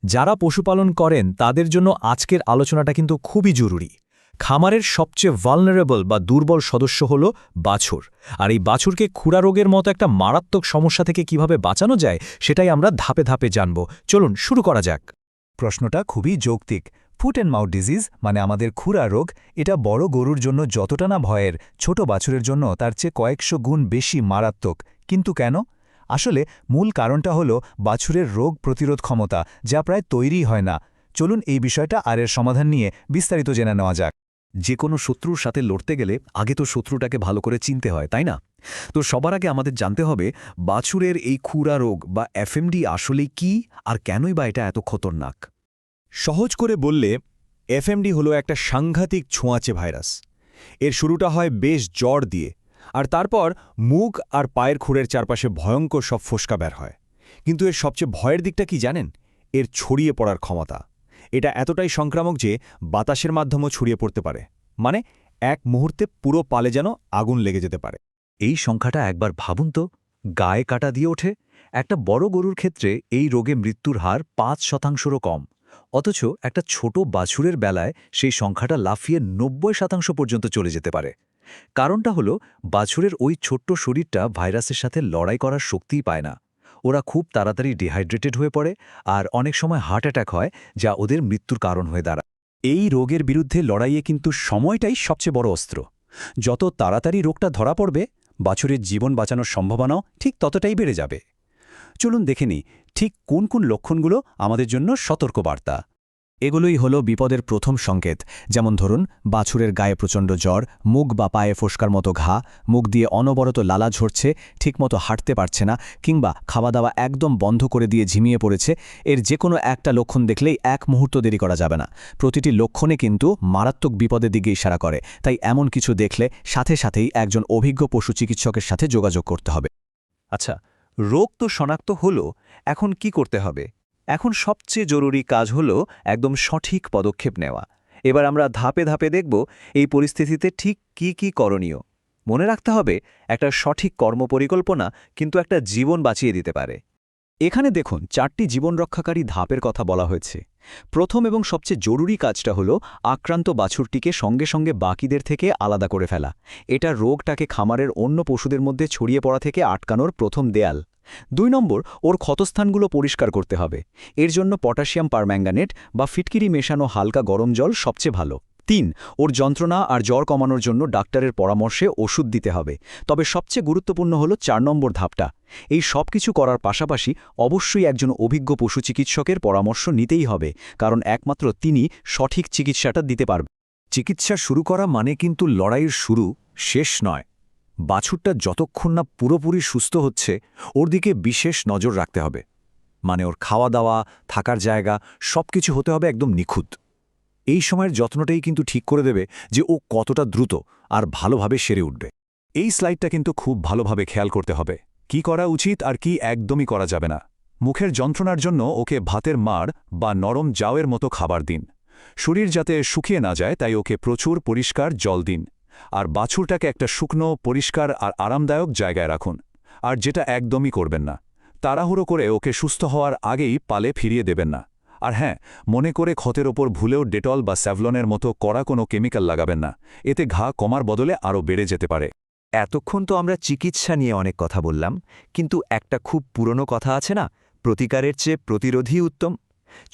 যারা পশুপালন করেন তাদের জন্য আজকের আলোচনাটা কিন্তু খুবই জরুরি। খামারের সবচেয়ে ভালনারেবল বা দুর্বল সদস্য হল বাছুর, আর এই বাছুরকে খুরা রোগের মতো একটা মারাত্মক সমস্যা থেকে কিভাবে বাঁচানো যায় সেটাই আমরা ধাপে ধাপে জানব। চলুন শুরু করা যাক। প্রশ্নটা খুবই যৌক্তিক। ফুট অ্যান্ড মাউথ ডিজিজ মানে আমাদের খুরা রোগ, এটা বড় গরুর জন্য যতটা না ভয়ের, ছোট বাছুরের জন্য তার চেয়ে কয়েকশো গুণ বেশি মারাত্মক। কিন্তু কেন? আসলে মূল কারণটা হলো বাছুরের রোগ প্রতিরোধ ক্ষমতা, যা প্রায় তৈরিই হয় না। চলুন এই বিষয়টা আর এর সমাধান নিয়ে বিস্তারিত জেনে নেওয়া যাক। যে কোনো শত্রুর সাথে লড়তে গেলে আগে তো শত্রুটাকে ভালো করে চিনতে হয়, তাই না? তো সবার আগে আমাদের জানতে হবে বাছুরের এই খুরা রোগ বা এফএমডি আসলেই কি, আর কেনই বা এটা এত খতরনাক। সহজ করে বললে এফএমডি হলো একটা সাংঘাতিক ছোঁয়াচে ভাইরাস। এর শুরুটা হয় বেশ জ্বর দিয়ে, আর তারপর মুখ আর পায়ের খুরের চারপাশে ভয়ঙ্কর সব ফোসকা বের হয়। কিন্তু এর সবচেয়ে ভয়ের দিকটা কি জানেন? এর ছড়িয়ে পড়ার ক্ষমতা। এটা এতটাই সংক্রামক যে বাতাসের মাধ্যমেও ছড়িয়ে পড়তে পারে। মানে এক মুহূর্তে পুরো পালে যেন আগুন লেগে যেতে পারে। এই সংখ্যাটা একবার ভাবুন তো, গায়ে কাটা দিয়ে ওঠে। একটা বড় গরুর ক্ষেত্রে এই রোগে মৃত্যুর হার ৫%রও কম, অথচ একটা ছোট বাছুরের বেলায় সেই সংখ্যাটা লাফিয়ে ৯০% পর্যন্ত চলে যেতে পারে। কারণটা হলো বাছুরের ওই ছোট্ট শরীরটা ভাইরাসের সাথে লড়াই করার শক্তিই পায় না। ওরা খুব তাড়াতাড়ি ডিহাইড্রেটেড হয়ে পড়ে, আর অনেক সময় হার্ট অ্যাটাক হয়, যা ওদের মৃত্যুর কারণ হয়ে দাঁড়ায়। এই রোগের বিরুদ্ধে লড়াইয়ে কিন্তু সময়টাই সবচেয়ে বড় অস্ত্র। যত তাড়াতাড়ি রোগটা ধরা পড়বে, বাছুরের জীবন বাঁচানোর সম্ভাবনাও ঠিক ততটাই বেড়ে যাবে। চলুন দেখে নিই ঠিক কোন কোন লক্ষণগুলো আমাদের জন্য সতর্কবার্তা। এগুলোই হলো বিপদের প্রথম সংকেত। যেমন ধরুন, বাছুরের গায়ে প্রচণ্ড জ্বর, মুখ বা পায়ে ফোসকার মতো ঘা, মুখ দিয়ে অনবরত লালা ঝরছে, ঠিকমতো হাঁটতে পারছে না, কিংবা খাওয়া দাওয়া একদম বন্ধ করে দিয়ে ঝিমিয়ে পড়েছে। এর যে কোনো একটা লক্ষণ দেখলেই এক মুহূর্ত দেরি করা যাবে না। প্রতিটি লক্ষণে কিন্তু মারাত্মক বিপদের দিকে ইশারা করে, তাই এমন কিছু দেখলে সাথে সাথেই একজন অভিজ্ঞ পশু চিকিৎসকের সাথে যোগাযোগ করতে হবে। আচ্ছা, রোগ তো শনাক্ত হলো, এখন কি করতে হবে? এখন সবচেয়ে জরুরি কাজ হলো একদম সঠিক পদক্ষেপ নেওয়া। এবার আমরা ধাপে ধাপে দেখব এই পরিস্থিতিতে ঠিক কি করণীয়। মনে রাখতে হবে, একটা সঠিক কর্মপরিকল্পনা কিন্তু একটা জীবন বাঁচিয়ে দিতে পারে। এখানে দেখুন 4টি জীবন রক্ষাকারী ধাপের কথা বলা হয়েছে। প্রথম এবং সবচেয়ে জরুরি কাজটা হলো আক্রান্ত বাছুরটিকে সঙ্গে সঙ্গে বাকিদের থেকে আলাদা করে ফেলা। এটা রোগটাকে খামারের অন্য পশুদের মধ্যে ছড়িয়ে পড়া থেকে আটকানোর প্রথম দেয়াল। 2 নম্বর, ওর ক্ষতস্থানগুলো পরিষ্কার করতে হবে। এর জন্য পটাশিয়াম পারম্যাঙ্গানেট বা ফিটকিরি মেশানো হালকা গরম জল সবচেয়ে ভালো। 3, ওর যন্ত্রণা আর জ্বর কমানোর জন্য ডাক্তারের পরামর্শে ওষুধ দিতে হবে। তবে সবচেয়ে গুরুত্বপূর্ণ হলো 4 নম্বর ধাপটা। এই সব কিছু করার পাশাপাশি অবশ্যই একজন অভিজ্ঞ পশু চিকিৎসকের পরামর্শ নিতেই হবে, কারণ একমাত্র তিনি সঠিক চিকিৎসাটা দিতে পারবেন। চিকিৎসা শুরু করা মানে কিন্তু লড়াইয়ের শুরু, শেষ নয়। বাছুরটা যতক্ষণ না পুরোপুরি সুস্থ হচ্ছে, ওর দিকে বিশেষ নজর রাখতে হবে। মানে ওর খাওয়া দাওয়া, থাকার জায়গা সবকিছু হতে হবে একদম নিখুঁত। এই সময়ের যত্নটাই কিন্তু ঠিক করে দেবে যে ও কতটা দ্রুত আর ভালোভাবে সেরে উঠবে। এই স্লাইডটা কিন্তু খুব ভালোভাবে খেয়াল করতে হবে। কি করা উচিত আর কি একদমই করা যাবে না। মুখের যন্ত্রণার জন্য ওকে ভাতের মাড় বা নরম জাউয়ের মতো খাবার দিন। শরীর যাতে শুকিয়ে না যায় তাই ওকে প্রচুর পরিষ্কার জল দিন। আর বাছুরটাকে একটা শুকনো, পরিষ্কার আর আরামদায়ক জায়গায় রাখুন। আর যেটা একদমই করবেন না, তাড়াহুড়ো করে ওকে সুস্থ হওয়ার আগেই পালে ফিরিয়ে দেবেন না। আর হ্যাঁ, মনে করে ক্ষতের ওপর ভুলেও ডেটল বা স্যাভলনের মতো কড়া কোনো কেমিক্যাল লাগাবেন না। এতে ঘা কমার বদলে আরও বেড়ে যেতে পারে। এতক্ষণ তো আমরা চিকিৎসা নিয়ে অনেক কথা বললাম, কিন্তু একটা খুব পুরনো কথা আছে না, প্রতিকারের চেয়ে প্রতিরোধই উত্তম।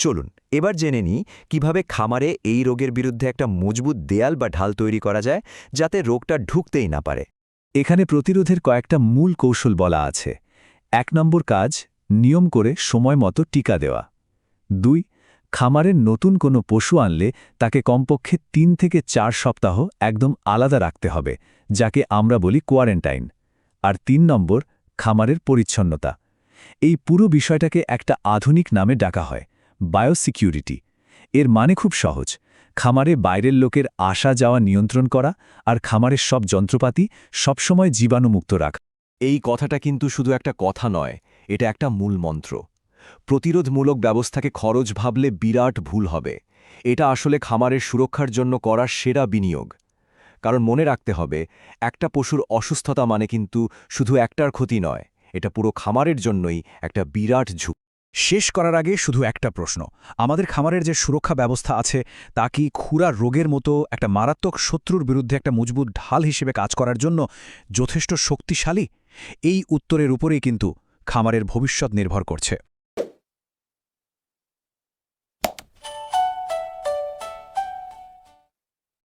চলুন এবার জেনে নিই কিভাবে খামারে এই রোগের বিরুদ্ধে একটা মজবুত দেয়াল বা ঢাল তৈরি করা যায়, যাতে রোগটা ঢুকতেই না পারে। এখানে প্রতিরোধের কয়েকটা মূল কৌশল বলা আছে। 1 নম্বর কাজ, নিয়ম করে সময় মতো টিকা দেওয়া। 2, খামারের নতুন কোনো পশু আনলে তাকে কমপক্ষে 3 থেকে 4 সপ্তাহ একদম আলাদা রাখতে হবে, যাকে আমরা বলি কোয়ারেন্টাইন। আর 3 নম্বর, খামারের পরিচ্ছন্নতা। এই পুরো বিষয়টাকে একটা আধুনিক নামে ডাকা হয়, বায়োসিকিউরিটি। এর মানে খুব সহজ, খামারে বাইরের লোকের আসা যাওয়া নিয়ন্ত্রণ করা আর খামারের সব যন্ত্রপাতি সবসময় জীবাণুমুক্ত রাখা। এই কথাটা কিন্তু শুধু একটা কথা নয়, এটা একটা মূল মন্ত্র। প্রতিরোধমূলক ব্যবস্থাকে খরচ ভাবলে বিরাট ভুল হবে। এটা আসলে খামারের সুরক্ষার জন্য করা সেরা বিনিয়োগ। কারণ মনে রাখতে হবে, একটা পশুর অসুস্থতা মানে কিন্তু শুধু একটার ক্ষতি নয়, এটা পুরো খামারের জন্যই একটা বিরাট ঝুঁকি। শেষ করার আগে শুধু একটা প্রশ্ন, আমাদের খামারের যে সুরক্ষা ব্যবস্থা আছে তা কি খুরা রোগের মতো একটা মারাত্মক শত্রুর বিরুদ্ধে একটা মজবুত ঢাল হিসেবে কাজ করার জন্য যথেষ্ট শক্তিশালী? এই উত্তরের উপরেই কিন্তু খামারের ভবিষ্যৎ নির্ভর করছে।